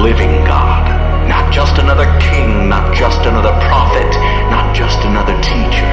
living God. Not just another king, not just another prophet, not just another teacher.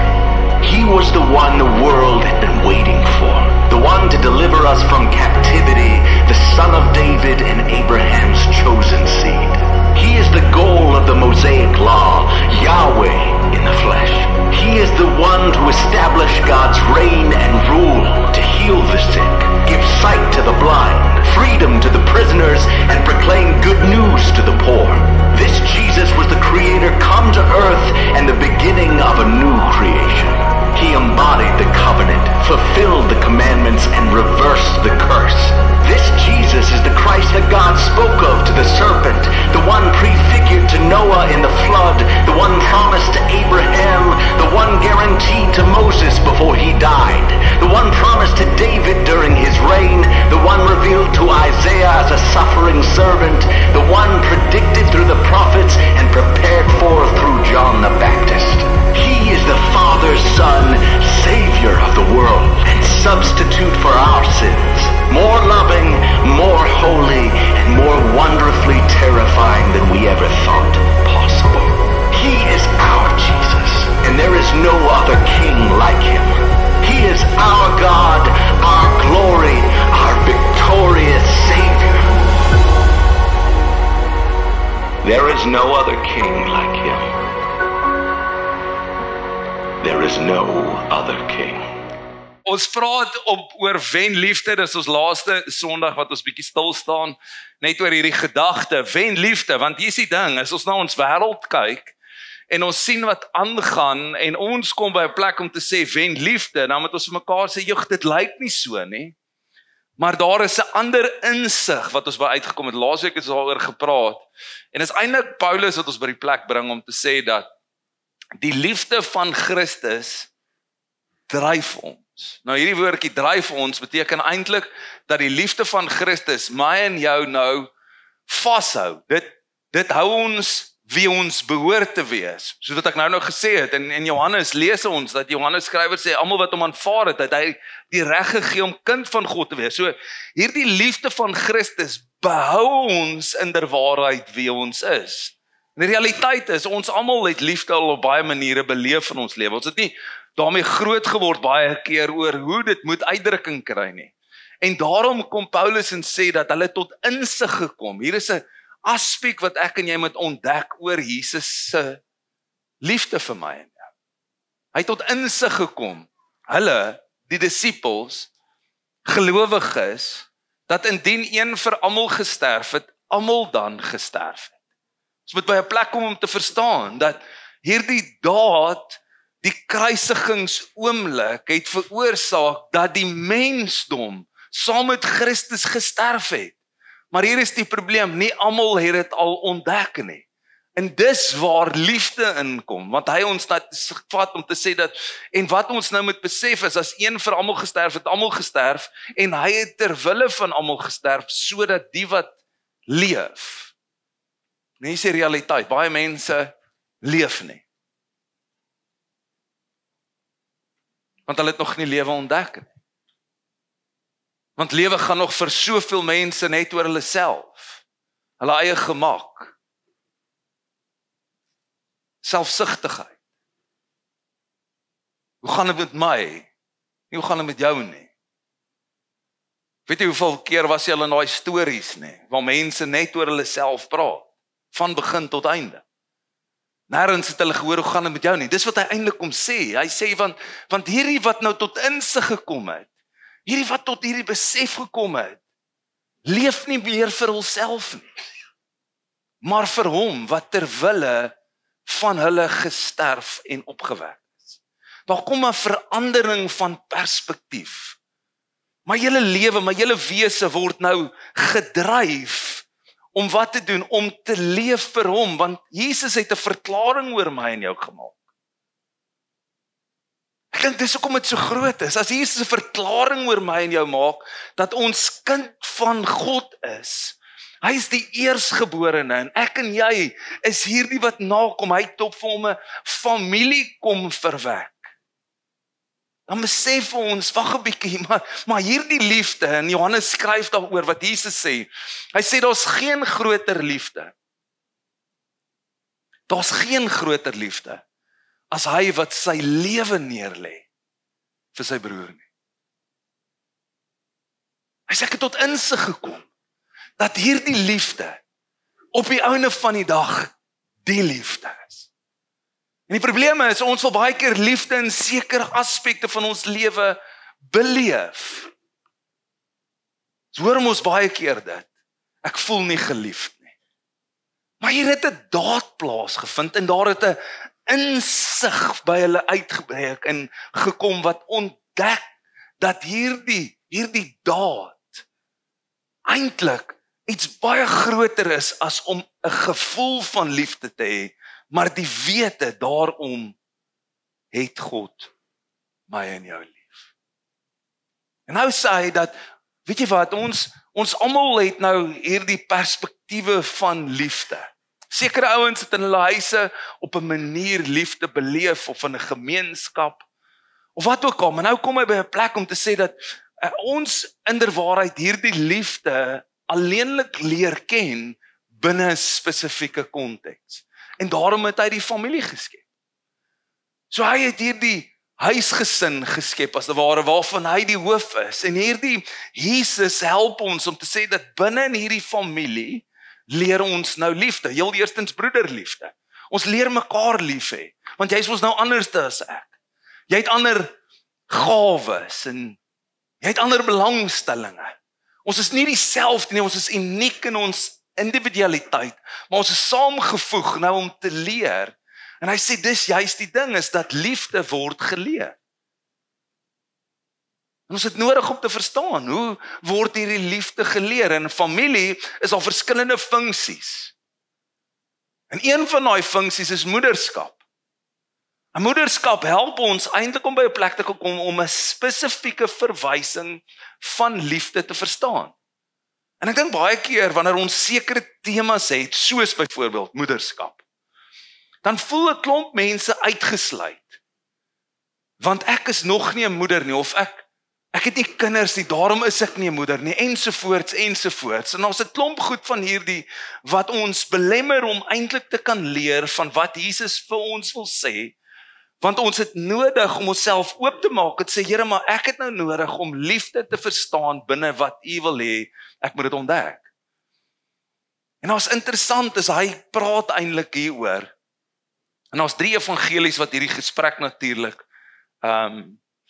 He was the one the world had been waiting for. The one to deliver us from captivity, the son of David and Abraham's chosen seed. He is the goal of the Mosaic law, Yahweh in the flesh. He is the one to establish God's reign and rule, to heal the sick, give sight to the blind, freedom to the prisoners, and proclaim good news to the poor. This Jesus was the Creator come to earth and the beginning of a new creation. He embodied the covenant, fulfilled the commandments, and reversed the curse. This Jesus is the Christ that God spoke of to the serpent, the one prefigured to Noah in the flood, the one promised to Abraham, the one guaranteed to Moses before he died, the one promised to David during his reign, the one revealed to Isaiah as a suffering servant, the one predicted through the prophets and prepared for through John the Baptist. He is the Father's Son, Savior of the world, and substitute for our sins. More loving, more holy, and more wonderfully terrifying than we ever thought possible. He is our Jesus, and there is no other king like him. He is our God, our glory, our victorious Savior. There is no other king like him. There is no other king. Ons praat oor wen liefde, dis ons laaste Sondag wat ons bietjie stil staan, net oor hierdie gedagte, wen liefde, want hier is die ding, as ons na ons wêreld kyk, en ons sien wat aangaan, en ons kom by 'n plek om te sê, wen liefde, dan moet ons vir mekaar sê, joh, dit lyk nie so nie, maar daar is 'n ander insig wat ons by uitgekom het, laasweek het ons daaroor gepraat, en is eintlik Paulus wat ons by die plek bring om te sê dat die liefde van Christus dryf ons. Nou hierdie woordjie dryf ons beteken eintlik dat die liefde van Christus my en jou nou vashou. Dit hou ons wie ons behoort te wees. Soos wat ek nou gesê het, en in Johannes lees ons dat Johannes skrywer sê, almal wat hom aanvaar het, dat hy die reg gegee om kind van God te wees. So hierdie liefde van Christus behou ons in der waarheid wie ons is. En die realiteit is, ons almal het liefde al op baie maniere beleef in ons lewe. Ons het nie daarmee groot geword baie keer oor hoe dit moet uitdrukking kry nie. En daarom kom Paulus en sê dat hulle tot insig gekom. Hier is 'n aspek wat ek en jy moet ontdek oor Jesus se liefde vir my en jou. Hy het tot insig gekom. Hulle, die disippels, gelowiges, dat indien een vir almal gesterf het, almal dan gesterf het. Ons moet by 'n plek kom om te verstaan dat hierdie daad, die kruisigingsoomlik het veroorsaak dat die mensdom saam met Christus gesterf het. Maar hier is die probleem, nie almal het dit al ontdek nie. En dis waar liefde inkom, want hy ons vat om te sê dat, en wat ons nou moet besef is, as een vir almal gesterf het, almal gesterf, en hy het ter wille van almal gesterf, sodat die wat leef, nie is die realiteit, baie mense leef nie. Want hulle het nog nie lewe ontdek nie. Want lewe gaan nog vir soveel mense net oor hulle self, hulle eie gemak, selfsugtigheid. Hoe gaan dit met my? Nie hoe gaan dit met jou nie? Weet jy hoeveel keer was jy al in daai stories nie, waar mense net oor hulle self praat, van begin tot einde. Nêrens het hulle gehoor hoe gaan dit met jou nie. Dis wat hy eintlik kom sê. Hy sê want hierdie wat nou tot insig gekom het, hierdie wat tot hierdie besef gekom het, leef nie meer vir hulself nie, maar vir hom wat ter wille van hulle gesterf en opgewek is. Daar kom 'n verandering van perspektief. Maar julle lewe, maar julle wese word nou gedryf om wat te doen, om te leef vir hom, want Jesus het 'n verklaring oor my en jou gemaak. Ek dink dis hoekom dit so groot is, as Jesus 'n verklaring oor my en jou maak, dat ons kind van God is, hy is die eersgeborene, en ek en jy is hierdie wat nakom, hy het op vir hom 'n familie kom verwek. dan besef ons, wag 'n bietjie, maar hierdie liefde, en Johannes skryf daaroor wat Jesus sê. Hy sê daar's geen groter liefde. Daar's geen groter liefde as hy wat sy lewe neerlê vir sy broer nie. Hy sê ek het tot insig gekom dat hierdie liefde op die einde van die dag die liefde is. En die probleem is, ons wil baie keer liefde in sekere aspekte van ons lewe beleef. So hoor ons baie keer dit, ek voel nie geliefd nie. Maar hier het 'n daad plaasgevind en daar het 'n insig by hulle uitgebreek en gekom wat ontdek dat hierdie daad eintlik iets baie groter is as om 'n gevoel van liefde te hê, maar die wete daarom het God my en jou lief. En nou sê hy dat, weet jy wat, ons almal het nou hierdie perspektiewe van liefde. Sekere ouens het in hulle huise op 'n manier liefde beleef of in 'n gemeenskap of wat ook al, maar nou kom hy by 'n plek om te sê dat ons inderwaarheid hierdie liefde alleenlik leer ken binne 'n spesifieke konteks. En daarom het hy die familie geskep. So hy het hierdie huisgesin geskep as ware waarvan hy die hoof is. En hierdie Jesus help ons om te sê dat binne in hierdie familie leer ons nou liefde. Heel eerstens broederliefde. Ons leer mekaar lief hê, want jy is ons nou anders as ek. Jy het ander gawes en jy het ander belangstellinge. Ons is nie dieselfde nie, ons is uniek in ons individualiteit, maar ons is saamgevoeg nou om te leer. En hy sê dis juist die ding is dat liefde word geleer. En ons het nodig om te verstaan, hoe word hierdie liefde geleer? In 'n familie is daar verskillende funksies. En een van daai funksies is moederskap. 'n Moederskap help ons eintlik om by 'n plek te kom om 'n spesifieke verwysing van liefde te verstaan. En ek dink baie keer wanneer ons sekere temas het, soos byvoorbeeld moederskap, dan voel 'n klomp mense uitgesluit. Want ek is nog nie 'n moeder nie, of ek het nie kinders nie, daarom is ek nie 'n moeder nie, ensovoorts. En ons het 'n klomp goed van hierdie wat ons belemmer om eintlik te kan leer van wat Jesus vir ons wil sê. Want ons het nodig om onsself oop te maak en sê, Here, maar ek het nou nodig om liefde te verstaan binne wat U wil hê, ek moet dit ontdek. En ons interessant is, hy praat eintlik hieroor. En ons 3 evangelies wat hierdie gesprek natuurlik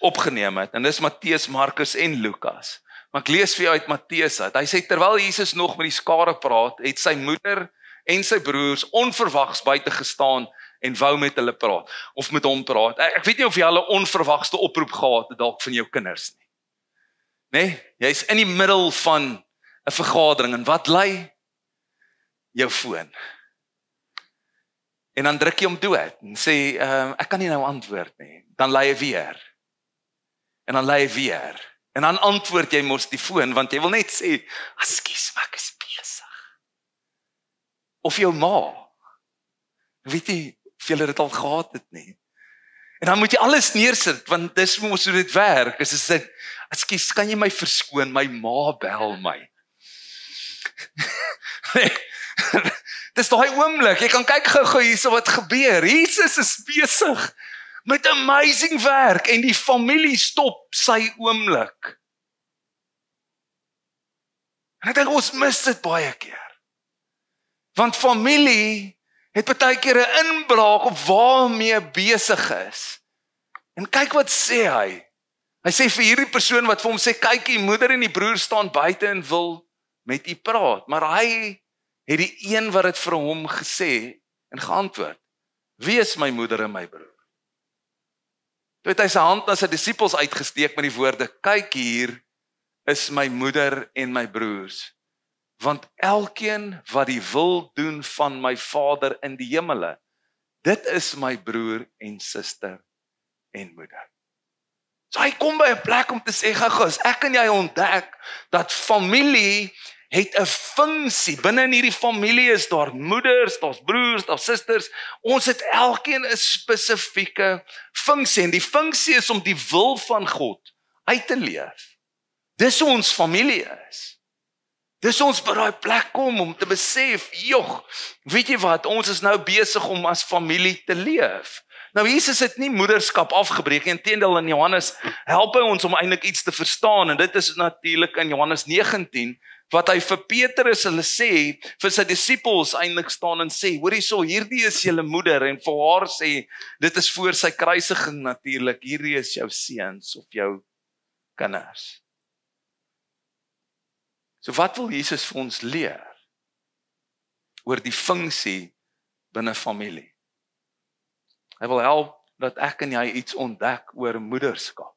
opgeneem het. En dis Matteus, Markus en Lukas. Maar ek lees vir jou uit Matteus uit. Hy sê, terwyl Jesus nog met die skare praat, het sy moeder en sy broers onverwags buite gestaan en wou met hulle praat, of met hom praat. Ek weet nie of jy al 'n onverwagste oproep gehad het dalk van jou kinders nie. Nee, jy's in die middel van 'n vergadering en wat lui? Jou foon. En dan druk jy hom dood en sê, ek kan nie nou antwoord nie. Dan lui hy weer. En dan lui hy weer. En dan antwoord jy mos die foon, want jy wil net sê, ekskuus, maar ek is besig. Of jou ma. Weet jy, of julle dit al gehad het nie. En dan moet jy alles neersit, want dis mos hoe dit werk. As jy sê, ekskuus, kan jy my verskoon, my ma bel my. Dis daai oomblik, jy kan kyk gou hierso wat gebeur. Jesus is besig met amazing werk en die familie stop sy oomblik. En ek dink ons mis dit baie keer. Want familie het baie keer 'n inbraak op waarmee besig is. En kyk wat sê hy. Hy sê vir hierdie persoon wat vir hom sê, kyk, die moeder en die broer staan buite en wil met u praat. Maar hy het die een wat het vir hom gesê en geantwoord, wie is my moeder en my broer? Toe het hy sy hand na sy disippels uitgesteek met die woorde, kyk, hier is my moeder en my broers. Want elkeen wat die wil doen van my Vader in die hemele, dit is my broer en suster en moeder. So hy kom by 'n plek om te sê, gou, as ek en jy ontdek dat familie het 'n funksie. Binne in hierdie familie is daar moeders, daar's broers, daar's susters. Ons het elkeen 'n spesifieke funksie en die funksie is om die wil van God uit te leef. Dis hoe ons familie is. Dis ons by daai plek kom om te besef, joh, weet jy wat, ons is nou besig om as familie te leef. Nou Jesus het nie moederskap afgebreek nie, inteendeel in Johannes help hy ons om eintlik iets te verstaan en dit is natuurlik in Johannes 19 wat hy vir Petrus hulle sê, vir sy disippels eintlik staan en sê, hoor hierso, hierdie is julle moeder en vir haar sê, dit is voor sy kruisiging natuurlik, hierdie is jou seuns of jou kinders. So wat wil Jesus vir ons leer oor die funksie binne familie? Hy wil help dat ek en jy iets ontdek oor moederskap.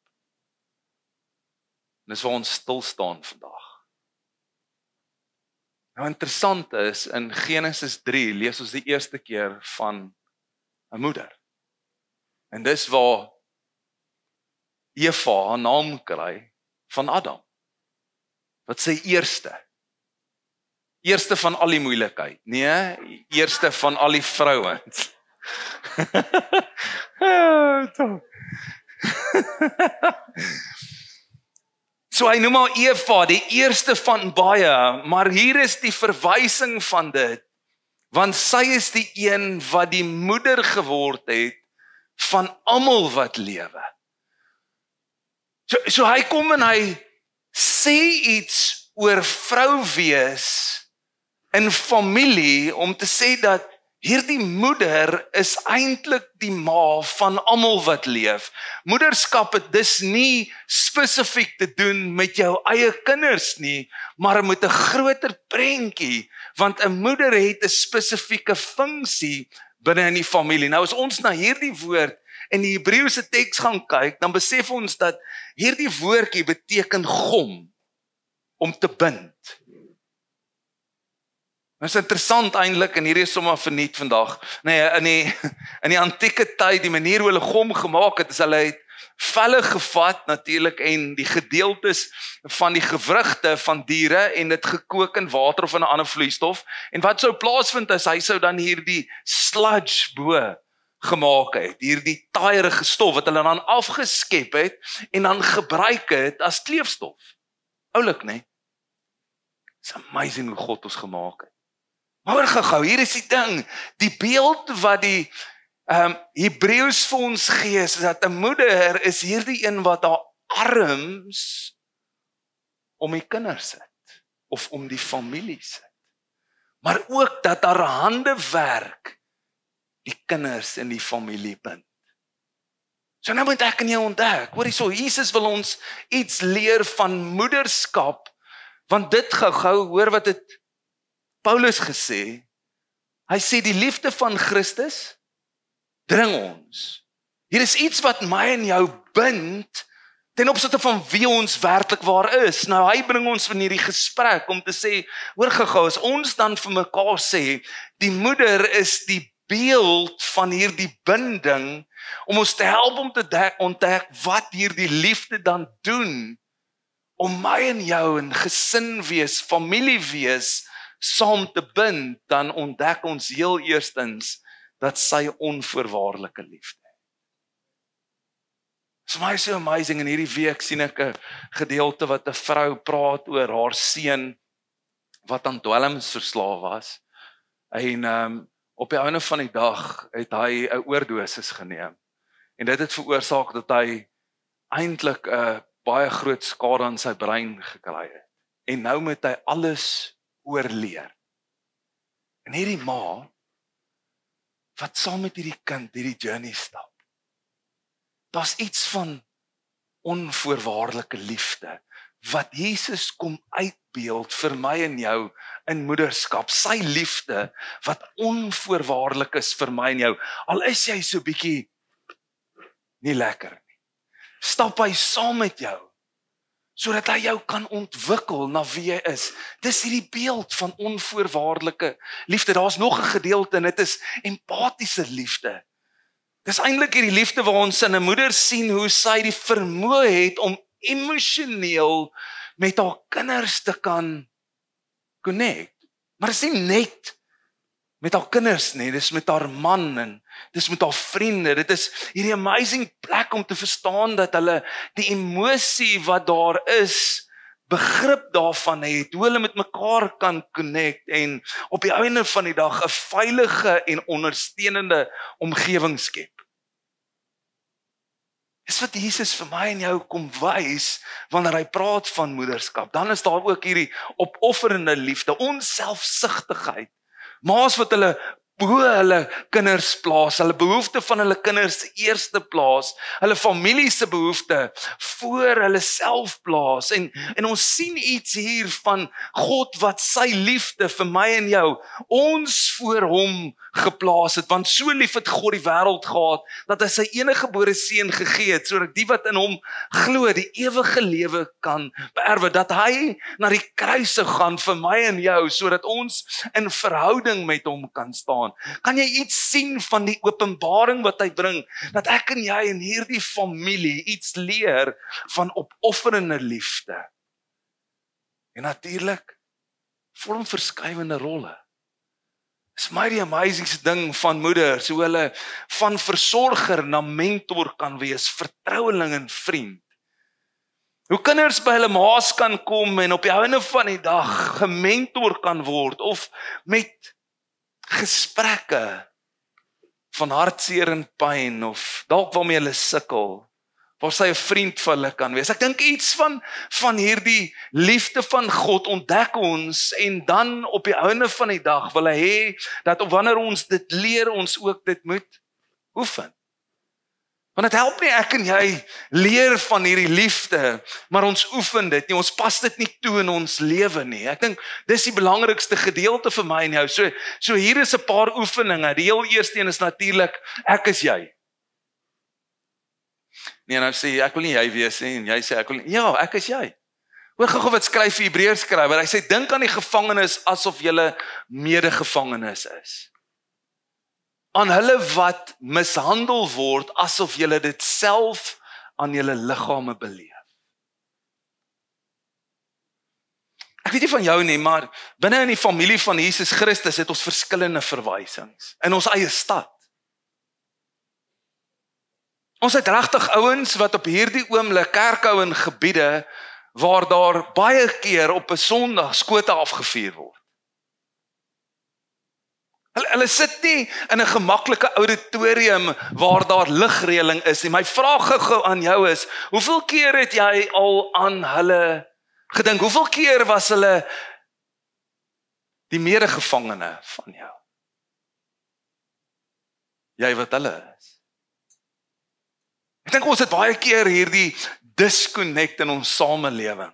En dis waar ons stil staan vandag. Nou interessant is, in Genesis 3 lees ons die eerste keer van 'n moeder. En dis waar Eva haar naam kry van Adam. Wat sê eerste van al die moeilikheid, nee, eerste van al die vrouens. So hy noem haar Eva, die eerste van baie, maar hier is die verwysing van dit, want sy is die een wat die moeder geword het van almal wat lewe. So hy kom en hy sê iets oor vrou wees in familie om te sê dat hierdie moeder is eintlik die ma van almal wat leef. Moederskap het dus nie spesifiek te doen met jou eie kinders nie, maar met 'n groter prentjie, want 'n moeder het 'n spesifieke funksie binne in die familie. Nou as ons na hierdie woord in die Hebreëse teks gaan kyk, dan besef ons dat hierdie woordjie beteken gom, om te bind. Dit is interessant eintlik, en hierdie is sommer verniet vandag. Nee, in die antieke tyd, die manier hoe hulle gom gemaak het, is hulle het velle gevat natuurlik en die gedeeltes van die gewrigte van diere en dit gekook in water of in 'n ander vloeistof. En wat sou plaasvind is, hy sou dan hierdie sludge bo gemaak het, hierdie taaierige stof wat hulle dan afgeskep het en dan gebruik het as kleefstof. Oulik, nee? It's amazing hoe God ons gemaak het. Maar gou, hier is die ding, die beeld wat die Hebreëus vir ons gee, is dat 'n moeder is hierdie een wat haar arms om die kinders sit, of om die familie sit. Maar ook dat haar hande werk, die kinders in die familie bind. So nou moet ek en jy ontdek, hoor hierso, Jesus wil ons iets leer van moederskap, want dit gou, hoor wat het Paulus gesê, hy sê die liefde van Christus dring ons. Hier is iets wat my en jou bind ten opsigte van wie ons werklik waar is. Nou hy bring ons in hierdie gesprek om te sê, hoor gou, as ons dan vir mekaar sê, die moeder is die beeld van hierdie binding, om ons te help om te ontdek wat hierdie liefde dan doen, om my en jou in gesin wees, familie wees, saam te bind, dan ontdek ons heel eerstens dat sy onvoorwaardelike liefde. It's my so amazing, in hierdie week sien ek 'n gedeelte wat 'n vrou praat oor haar seun wat aan dwelms verslaaf was. En op die einde van die dag het hy 'n oordosis geneem. En dit het veroorsaak dat hy eintlik 'n baie groot skade aan sy brein gekry het. En nou moet hy alles oorleer. En hierdie ma wat saam met hierdie kind hierdie journey stap. Daar's iets van onvoorwaardelike liefde wat Jesus kom uitbeeld vir my en jou in moederskap. Sy liefde wat onvoorwaardelik is vir my en jou. Al is jy so bietjie nie lekker nie. Stap hy saam met jou sodat hy jou kan ontwikkel na wie jy is. Dis hierdie beeld van onvoorwaardelike liefde. Daar's nog 'n gedeelte en dit is empatiese liefde. Dis eintlik hierdie liefde waar ons in 'n moeder sien hoe sy die vermoë het om emosioneel met haar kinders te kan connect. Maar dit is nie net met haar kinders nie, dis met haar man en dis met haar vriende. Dit is hierdie amazing plek om te verstaan dat hulle die emosie wat daar is, begrip daarvan het, hoe hulle met mekaar kan connect en op die einde van die dag 'n veilige en ondersteunende omgewing skep. Dis wat Jesus vir my en jou kom wys wanneer hy praat van moederskap. Dan is daar ook hierdie opofferende liefde, onselfsugtigheid. Ma's wat hulle bo hulle kinders plaas, hulle behoefte van hulle kinders eerste plaas, hulle familie se behoefte voor hulle self plaas. En ons sien iets hier van God wat sy liefde vir my en jou ons voor hom geplaas het, want so lief het God die wêreld gehad dat hy sy eniggebore seun gegee het sodat die wat in hom glo die ewige lewe kan beerwe, dat hy na die kruis gaan vir my en jou sodat ons in verhouding met hom kan staan. Kan jy iets sien van die openbaring wat hy bring, dat ek en jy in hierdie familie iets leer van opofferende liefde? En natuurlik vorm verskywende rolle. Dis my die amazingste ding van moeders, hoe hulle van versorger na mentor kan wees, vertroueling en vriend. Hoe kinders by hulle ma's kan kom en op die einde van die dag gementor kan word of met gesprekke van hartseer en pyn of dalk waarmee hulle sukkel, waar sy 'n vriend vir hulle kan wees. Ek dink iets van hierdie liefde van God ontdek ons en dan op die einde van die dag wil hy hê dat wanneer ons dit leer, ons ook dit moet oefen. Want dit help nie ek en jy leer van hierdie liefde, maar ons oefen dit nie, ons pas dit nie toe in ons lewe nie. Ek dink dis die belangrikste gedeelte vir my en jou. So hier is 'n paar oefeninge. Die heel eerste een is natuurlik, ek is jy. Nee, nou sê ek wil nie jy wees nie en jy sê ek wil nie. Ja, ek is jy. Hoor gou wat skryf die Hebreërs skrywer. Hy sê dink aan die gevangenes asof julle medegevangenes is. Aan hulle wat mishandel word asof julle dit self aan julle liggame beleef. Ek weet nie van jou nie, maar binne in die familie van Jesus Christus het ons verskillende verwysings in ons eie stad. Ons het regtig ouens wat op hierdie oomblik kerk hou in gebiede waar daar baie keer op 'n Sondag skote afgevuur word. Hulle sit nie in 'n gemaklike auditorium waar daar ligreëling is nie. My vraag gou aan jou is, hoeveel keer het jy al aan hulle gedink? Hoeveel keer was hulle die medegevangene van jou? Jy wat hulle is. Ek dink ons het baie keer hierdie disconnect in ons samelewing.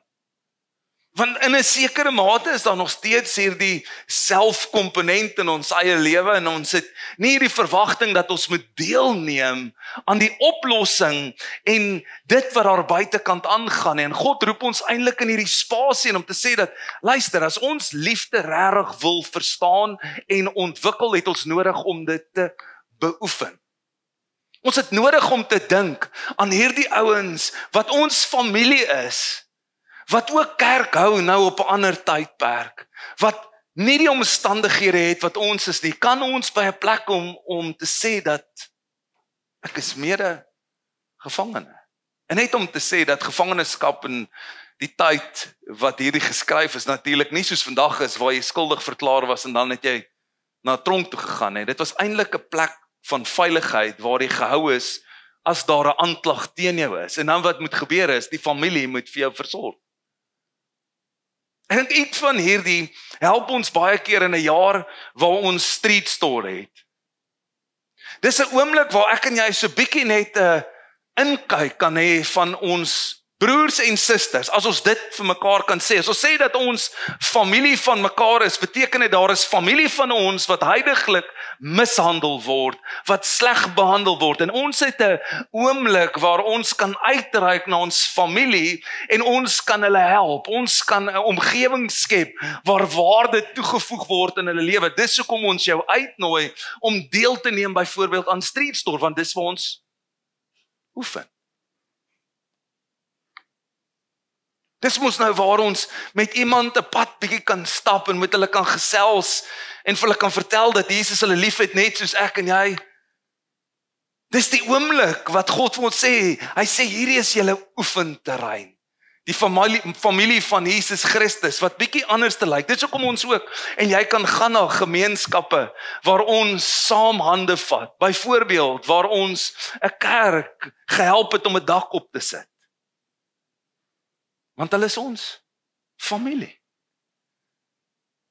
Want in 'n sekere mate is daar nog steeds hierdie selfkomponent in ons eie lewe en ons het nie hierdie verwagting dat ons moet deelneem aan die oplossing en dit wat daar buitekant aangaan. En God roep ons eintlik in hierdie spasie om te sê dat, luister, as ons liefde regtig wil verstaan en ontwikkel, het ons nodig om dit te beoefen. Ons het nodig om te dink aan hierdie ouens wat ons familie is, wat ook kerk hou nou op 'n ander tydperk, wat nie die omstandighede het wat ons is nie. Kan ons by 'n plek om te sê dat ek is medegevangene. En net om te sê dat gevangenskap in die tyd wat hierdie geskryf is natuurlik nie soos vandag is waar jy skuldig verklaar was en dan het jy na tronk toe gegaan het. Dit was eintlik 'n plek van veiligheid waar jy gehou is as daar 'n aanklag teen jou is. En dan wat moet gebeur is, die familie moet vir jou versorg. Ek dink iets van hierdie help ons baie keer in 'n jaar waar ons street store het. Dis 'n oomblik waar ek en jy so bietjie net 'n inkyk kan hê van ons broers en susters, as ons dit vir mekaar kan sê. As ons sê dat ons familie van mekaar is, beteken dit daar is familie van ons wat huidiglik mishandel word, wat sleg behandel word. En ons het 'n oomblik waar ons kan uitreik na ons familie en ons kan hulle help. Ons kan 'n omgewing skep waar waarde toegevoeg word in hulle lewe. Dis hoekom ons jou uitnooi om deel te neem byvoorbeeld aan Street Store, want dis waar ons oefen. Dis mos nou waar ons met iemand 'n pad bietjie kan stap en met hulle kan gesels en vir hulle kan vertel dat Jesus hulle liefhet net soos ek en jy. Dis die oomblik wat God vir ons sê. Hy sê hierdie is julle oefenterrein. Die familie van Jesus Christus wat bietjie anders te lyk. Dis hoekom ons ook en jy kan gaan na gemeenskappe waar ons saam hande vat. Byvoorbeeld waar ons 'n kerk gehelp het om 'n dak op te sit. Want hulle is ons familie.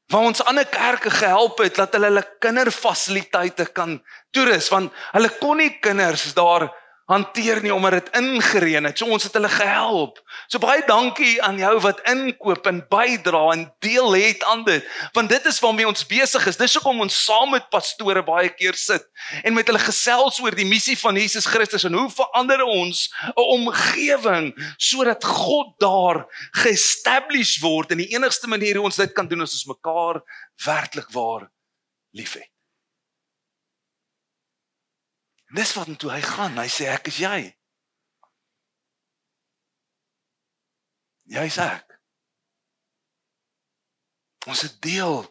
Waar ons ander kerke gehelp het dat hulle kinderfasiliteite kan toerus, want hulle kon nie kinders daar hanteer nie omdat dit ingereën het. So ons het hulle gehelp. So baie dankie aan jou wat inkoop en bydra en deel het aan dit. Want dit is waarmee ons besig is. Dis hoekom ons saam met pastore baie keer sit en met hulle gesels oor die missie van Jesus Christus en hoe verander ons 'n omgewing sodat God daar ge-establish word. En die enigste manier hoe ons dit kan doen is ons mekaar werklik waar liefhet. Dis wat toe hy gaan, hy sê ek is jy. Jy is ek. Ons het deel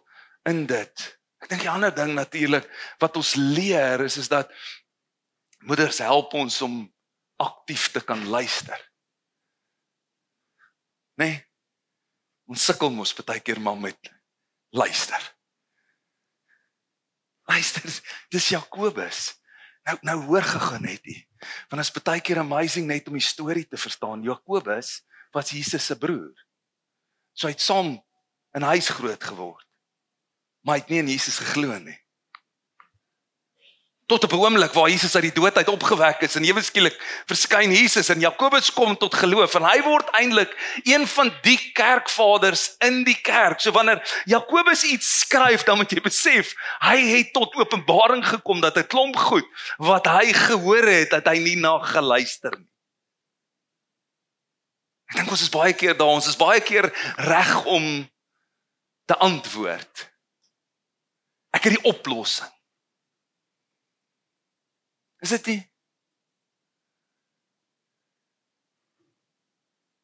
in dit. Ek dink die ander ding natuurlik wat ons leer is dat moeders help ons om aktief te kan luister. Nee, ons sukkel mos baie keer maar met luister. Luister, dis Jakobus. Nou hoor gegaan net nie. Want is baie keer amazing net om die storie te verstaan. Jakobus was Jesus se broer. So hy het saam in huis groot geword. Maar hy het nie in Jesus geglo nie. Tot op 'n oomblik waar Jesus uit die dood uit opgewek is en ewe skielik verskyn Jesus en Jakobus kom tot geloof en hy word eintlik een van die kerkvaders in die kerk. So wanneer Jakobus iets skryf, dan moet jy besef, hy het tot openbaring gekom dat 'n klomp goed wat hy gehoor het, dat hy nie na geluister nie. Ek dink ons is baie keer daar, ons is baie keer reg om te antwoord. Ek het die oplossing. Is dit nie?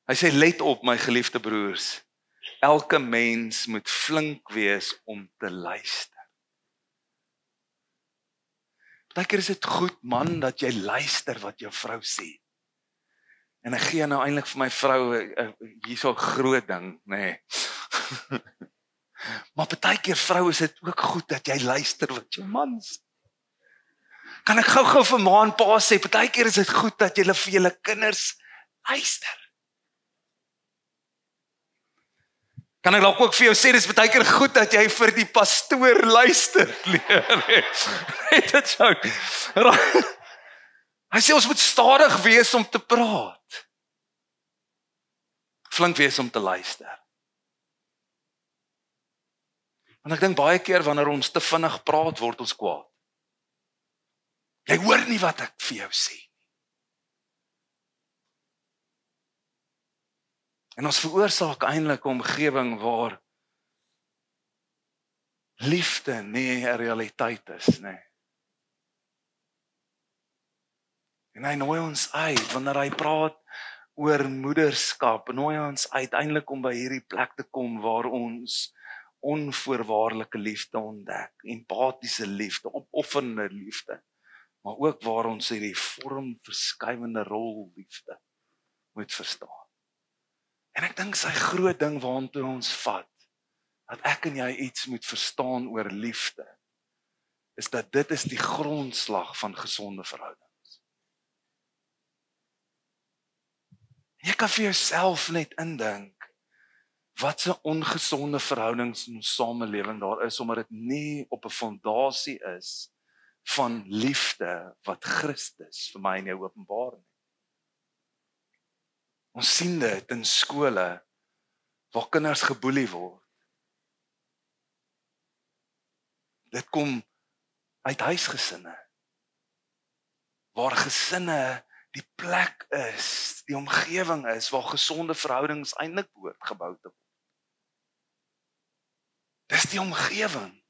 Hy sê, let op my geliefde broers, elke mens moet flink wees om te luister. Partykeer is dit goed man, dat jy luister wat jou vrou sê. En ek gee nou eintlik vir my vrou, hierso 'n groot ding, nee. Maar partykeer vrou is dit ook goed dat jy luister wat jou man sê. Kan ek gou vir ma en pa sê, partykeer is dit goed dat julle vir julle kinders luister. Kan ek dalk ook vir jou sê, dis partykeer goed dat jy vir die pastoor luister. Nee, dit sou. Hy sê ons moet stadig wees om te praat. Flink wees om te luister. Want ek dink baie keer wanneer ons te vinnig praat, word ons kwaad. Jy hoor nie wat ek vir jou sê. En ons veroorsaak eintlik 'n omgewing waar liefde nie 'n realiteit is, nee. En hy nooi ons uit, wanneer hy praat oor moederskap, nooi ons uiteindelik om by hierdie plek te kom waar ons onvoorwaardelike liefde ontdek, empatiese liefde, opofferende liefde, maar ook waar ons hierdie vormverskuivende rol liefde moet verstaan. En ek dink sy groot ding waartoe ons vat, dat ek en jy iets moet verstaan oor liefde, is dat dit is die grondslag van gesonde verhoudings. Jy kan vir jouself net indink, wat se ongesonde verhoudings in ons samelewing daar is, omdat dit nie op 'n fondasie is van liefde wat Christus vir my en jou openbaar nie. Ons sien dit in skole waar kinders geboelie word. Dit kom uit huisgesinne. Waar gesinne die plek is, die omgewing is waar gesonde verhoudings eintlik behoort gebou te word. Dis die omgewing.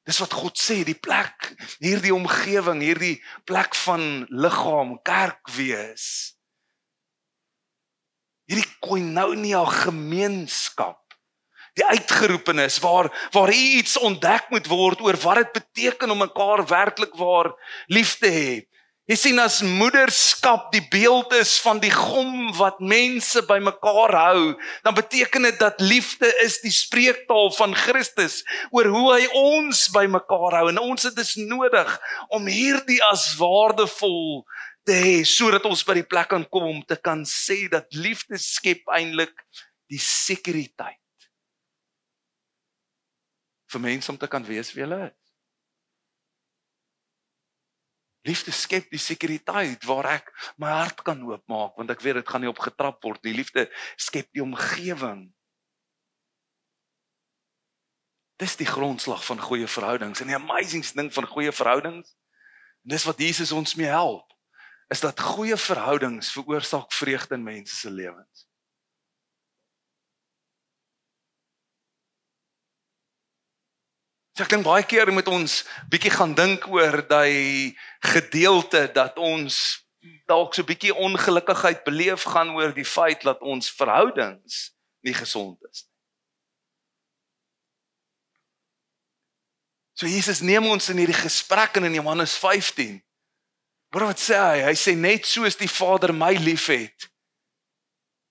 Dis wat God sê, die plek, hierdie omgewing, hierdie plek van liggaam, kerk wees, Hierdie koinonia gemeenskap, die uitgeroepenis, waar iets ontdek moet word oor wat dit beteken om mekaar werklik waar lief te hê. Jy sien, as moederskap die beeld is van die gom wat mense by mekaar hou, dan beteken dit dat liefde is die spreektaal van Christus oor hoe hy ons by mekaar hou, en ons het dus nodig om hierdie as waardevol te hê, sodat ons by die plek kan kom om te kan sê dat liefde skep eintlik die sekuriteit vir mense om te kan wees wie hulle is. Liefde skep die sekuriteit waar ek my hart kan oopmaak, want ek weet dit gaan nie opgetrap word nie. Liefde skep die omgewing. Dis die grondslag van goeie verhoudings, en die amazing ding van goeie verhoudings, en dis wat Jesus ons mee help, is dat goeie verhoudings veroorsaak vreugde in mense se lewens. So ek dink baie keer moet ons bietjie gaan dink oor die gedeelte dat ons dalk so bietjie ongelukkigheid beleef gaan oor die feit dat ons verhoudings nie gesond is. So Jesus neem ons in hierdie gesprek in Johannes 15. Wat sê hy? Hy sê net soos die Vader my lief het,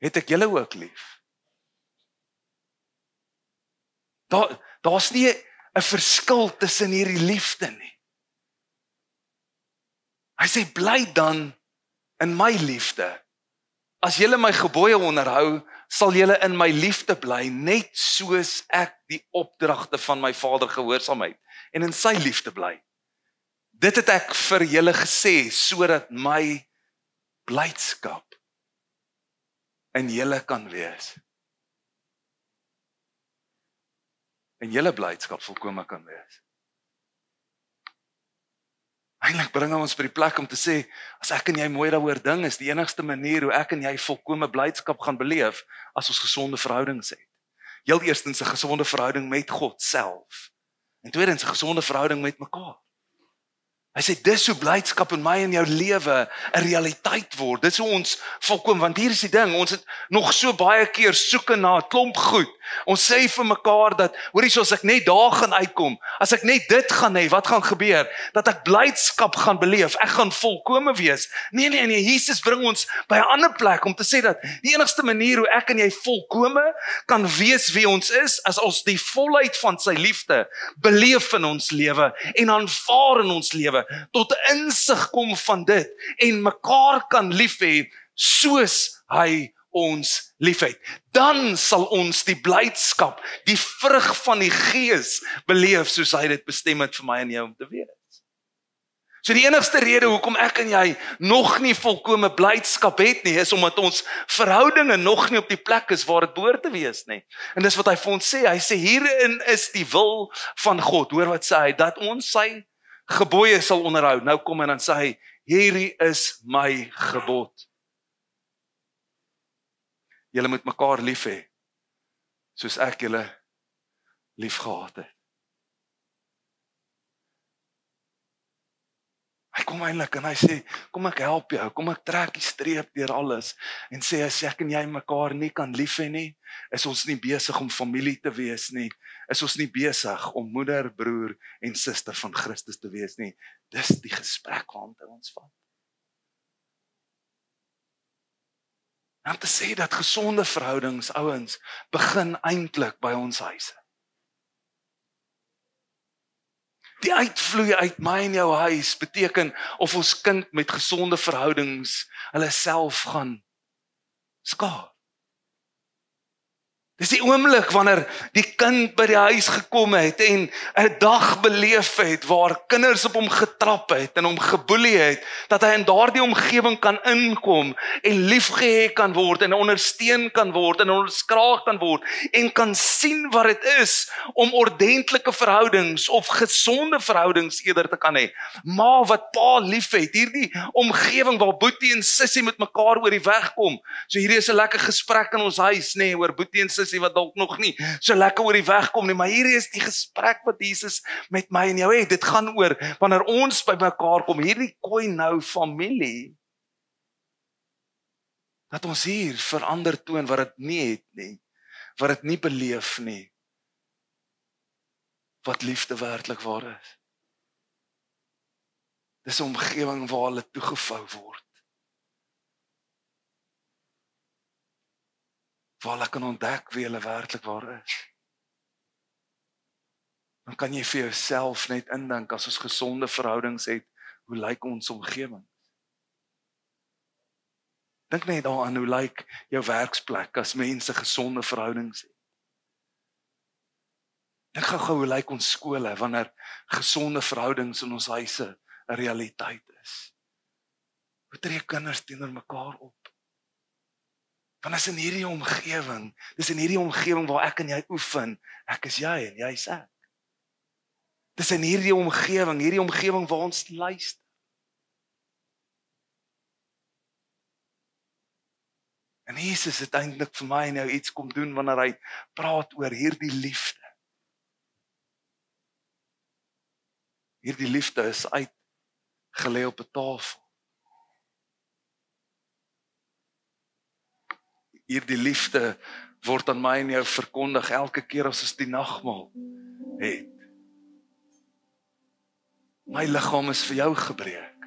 het ek julle ook lief. Daar's nie 'n verskil tussen hierdie liefde nie. Hy sê bly dan in my liefde. As julle my gebooie onderhou, sal julle in my liefde bly, net soos ek die opdragte van my Vader gehoorsaam het en in sy liefde bly. Dit het ek vir julle gesê, sodat my blydskap in julle kan wees. En julle blydskap volkome kan wees. Eintlik bring hy ons by die plek om te sê, as ek en jy mooi daaroor ding, is die enigste manier hoe ek en jy volkome blydskap gaan beleef, as ons gesonde verhoudings het. Heel eerstens 'n gesonde verhouding met God self. En tweedens 'n gesonde verhouding met mekaar. Hy sê, dis hoe blydskap in my en jou lewe 'n realiteit word. Dis hoe ons volkom, want hier is die ding, ons het nog so baie keer soeke na 'n klomp goed. Ons sê vir mekaar dat, hoorie, so as ek net daar gaan uitkom, as ek net dit gaan hê, wat gaan gebeur? Dat ek blydskap gaan beleef, ek gaan volkome wees. Nee, Jesus bring ons by 'n ander plek om te sê dat die enigste manier hoe ek en jy volkome kan wees wie ons is, as ons die volheid van sy liefde beleef in ons lewe en aanvaar in ons lewe, tot insig kom van dit en mekaar kan lief hê soos hy ons liefhet. Dan sal ons die blydskap, die vrug van die Gees beleef soos hy dit bestem het vir my en jou om te wees. So die enigste rede hoekom ek en jy nog nie volkome blydskap het nie, is omdat ons verhoudinge nog nie op die plek is waar dit behoort te wees nie. En dis wat hy vir ons sê. Hy sê hierin is die wil van God. Hoor wat sê hy? Dat ons sy gebooie sal onderhou. Nou kom en dan sê hy, hierdie is my gebod. Julle moet mekaar lief hê, soos ek julle lief gehad het. Hy kom eintlik en hy sê, kom ek help jou, kom ek trek die streep deur alles, en sê, as ek en jy mekaar nie kan lief hê nie, is ons nie besig om familie te wees nie, is ons nie besig om moeder, broer en suster van Christus te wees nie. Dis die gesprek waartoe ons vat. Om te sê dat gesonde verhoudings, ouens, begin eintlik by ons huise. Die uitvloei uit my en jou huis beteken of ons kind met gesonde verhoudings hulle self gaan skaar. Dis die oomblik wanneer die kind by die huis gekom het en 'n dag beleef het waar kinders op hom getrap het en hom geboelie het, dat hy in daardie omgewing kan inkom en liefgehê kan word en ondersteun kan word en onderskraag kan word en kan sien wat dit is om ordentlike verhoudings of gesonde verhoudings eerder te kan hê. Ma wat pa liefhet, hierdie omgewing waar Boetie en Sissie met mekaar oor die weg kom. So hierdie is 'n lekker gesprek in ons huis, nê, oor Boetie en Sissie wat dalk nog nie so lekker oor die weg kom nie, maar hierdie is die gesprek wat Jesus met my en jou het. Dit gaan oor wanneer ons by mekaar kom, hierdie koinou familie, Dat ons hier verander toon wat dit nie het nie, wat dit nie beleef nie, wat liefde werklik waar is. Dis 'n omgewing waar hulle toegevou word. Waar hulle kan ontdek wie hulle werklik waar is. Dan kan jy vir jouself net indink as ons gesonde verhoudings het, hoe lyk ons omgewing? Dink net daaraan hoe lyk jou werksplek as mense gesonde verhoudings het. Dink gou hoe lyk ons skole wanneer gesonde verhoudings in ons huise 'n realiteit is. Hoe tree kinders teenoor mekaar op? Want is in hierdie omgewing, dis in hierdie omgewing waar ek en jy oefen, ek is jy en jy is ek. Dis in hierdie omgewing waar ons luister. En Jesus het eintlik vir my en jou iets kom doen wanneer hy praat oor hierdie liefde. Hierdie liefde is uitgelê op 'n tafel. Hierdie liefde word aan my en jou verkondig elke keer as ons die nagmaal het. My liggaam is vir jou gebreek.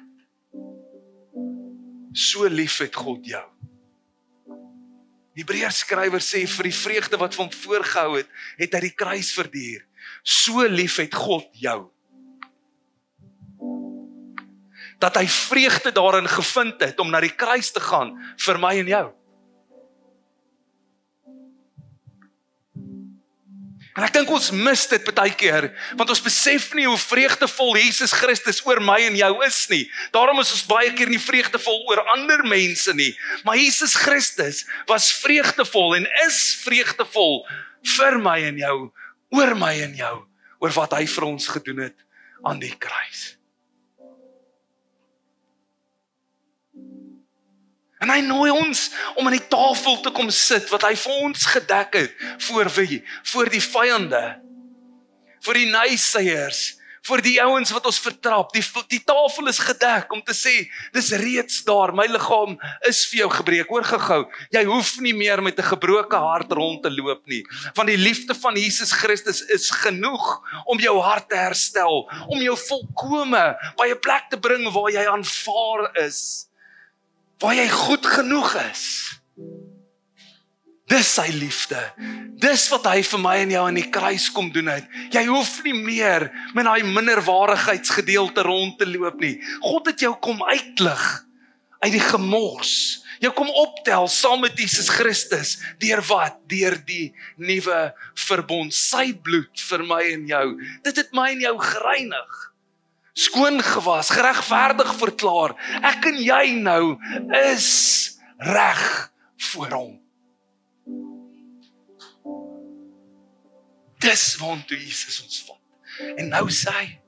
So lief het God jou. Die Hebreërskrywer sê vir die vreugde wat van voorgehou het, het hy die kruis verduur. So lief het God jou. Dat hy vreugde daarin gevind het om na die kruis te gaan vir my en jou. En ek dink ons mis dit baie keer, want ons besef nie hoe vreugdevol Jesus Christus oor my en jou is nie. Daarom is ons baie keer nie vreugdevol oor ander mense nie. Maar Jesus Christus was vreugdevol en is vreugdevol vir my en jou, oor my en jou, oor wat hy vir ons gedoen het aan die kruis. En hy nooi ons om aan die tafel te kom sit wat hy vir ons gedek het voor wie? Voor die vyande, voor die naysayers, voor die ouens wat ons vertrap. Die tafel is gedek om te sê, dis reeds daar, my liggaam is vir jou gebreek. Hoor gou, jy hoef nie meer met 'n gebroke hart rond te loop nie, want die liefde van Jesus Christus is genoeg om jou hart te herstel, om jou volkome by 'n plek te bring waar jy aanvaar is, waar jy goed genoeg is. Dis sy liefde. Dis wat hy vir my en jou aan die kruis kom doen het. Jy hoef nie meer met daai minderwaardigheidsgedeelte rond te loop nie. God het jou kom uitlig uit die gemors. Jou kom optel saam met Jesus Christus. Deur wat? Deur die nuwe verbond. Sy bloed vir my en jou. Dit het my en jou gereinig. Skoon gewas, geregverdig verklaar. Ek en jy nou is reg voor hom. Dis waartoe Jesus ons vat. En nou sê hy,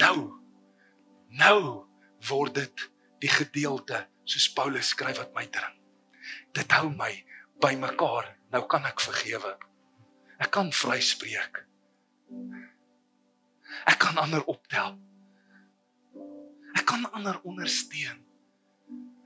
nou word dit die gedeelte, soos Paulus skryf, wat my dring. Dit hou my by mekaar. Nou kan ek vergewe. Ek kan vryspreek. Ek kan ander optel. Ek kan ander ondersteun.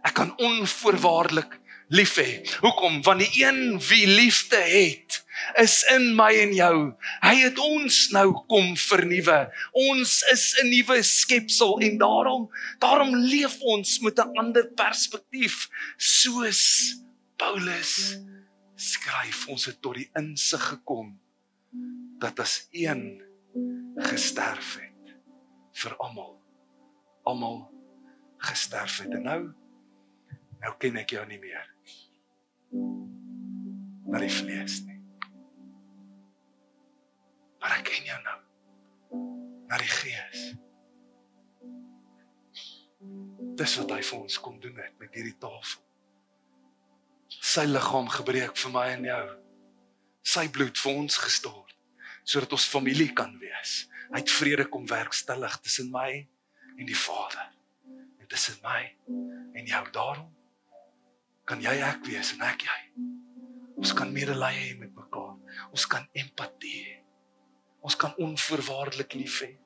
Ek kan onvoorwaardelik lief hê. Hoekom? Want die een wie liefde het, is in my en jou. Hy het ons nou kom vernuwe. Ons is 'n nuwe skepsel en daarom leef ons met 'n ander perspektief. Soos Paulus skryf, ons het tot die insig gekom dat as een gesterf het vir almal gesterf het. En nou ken ek jou nie meer na die vlees nie. Maar ek ken jou nou na die gees. Dis wat hy vir ons kom doen het met hierdie tafel. Sy liggaam gebreek vir my en jou. Sy bloed vir ons gestort, sodat ons familie kan wees. Hy het vrede kom werkstellig tussen my en die Vader. En tussen my en jou. Daarom kan jy ek wees en ek jy. Ons kan medelee hê met mekaar. Ons kan empatie hê. Ons kan onvoorwaardelik lief hê.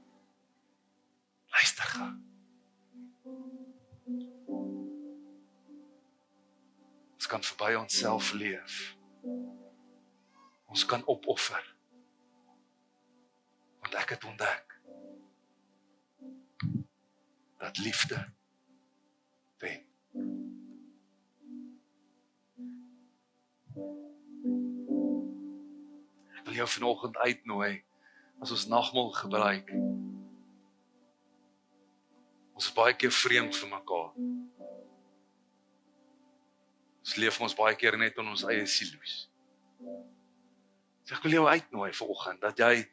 Luister gou. Ons kan verby onsself leef. Ons kan opoffer. Want ek het ontdek dat liefde wen. Ek wil jou vanoggend uitnooi as ons nagmaal gebruik. Ons is baie keer vreemd vir mekaar. Ons leef ons baie keer net in ons eie silo's. So ek wil jou uitnooi vanoggend dat jy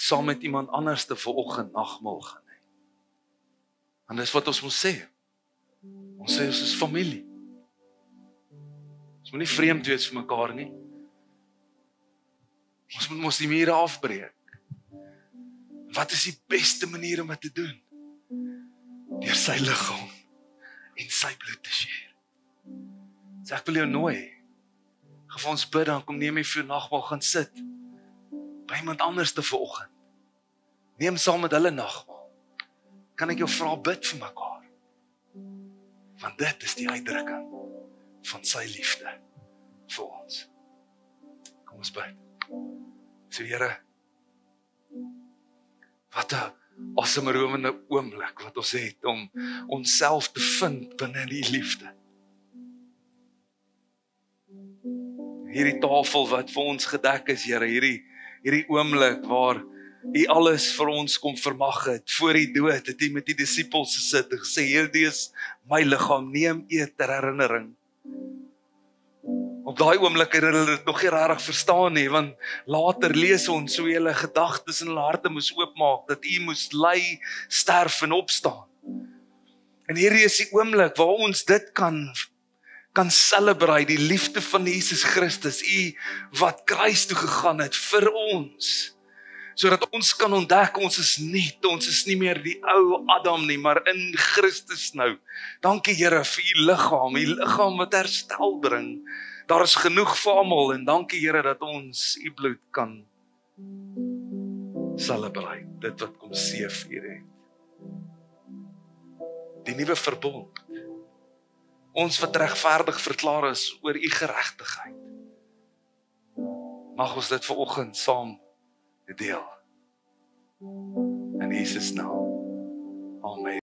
saam met iemand anders te vanoggend nagmaal gaan hê. En dis wat ons moet sê. Ons sê ons is familie. Ons moet nie vreemd wees vir mekaar nie. Ons moet mos die mure afbreek. Wat is die beste manier om dit te doen? Deur sy liggaam en sy bloed te share. So ek wil jou nooi. Gaan ons bid, dan kom neem jy vir nagmaal gaan sit. By iemand anders te vanoggend. Neem saam met hulle nagmaal. Kan ek jou vra bid vir mekaar? Want dit is die uitdrukking van sy liefde vir ons. Kom ons bid. So Here, wat 'n asemrowende oomblik wat ons het om onsself te vind binne die liefde. Hierdie tafel wat vir ons gedek is, Here, hierdie oomblik waar U alles vir ons kom vermag het, voor die dood, het U met die disippels gesit en gesê, hierdie is my liggaam, neem eet ter herinnering. Op daai oomblik het hulle dit nog nie regtig verstaan nie, want later lees ons hoe hulle gedagtes en hulle harte moes oopmaak, dat U moes ly, sterf en opstaan. En hierdie is die oomblik waar ons dit kan celebrate, die liefde van Jesus Christus, U wat kruis toe gegaan het vir ons, sodat ons kan ontdek, ons is nie meer die ou Adam nie, maar in Christus nou. Dankie Here vir U liggaam wat herstel bring. Daar is genoeg vir almal, en dankie Here dat ons U bloed kan celebrate, dit wat kom seef hier het. Die nuwe verbond. Ons wat regverdig verklaar is oor U geregtigheid. Mag ons dit vanoggend saam deel. In Jesus naam. Amen.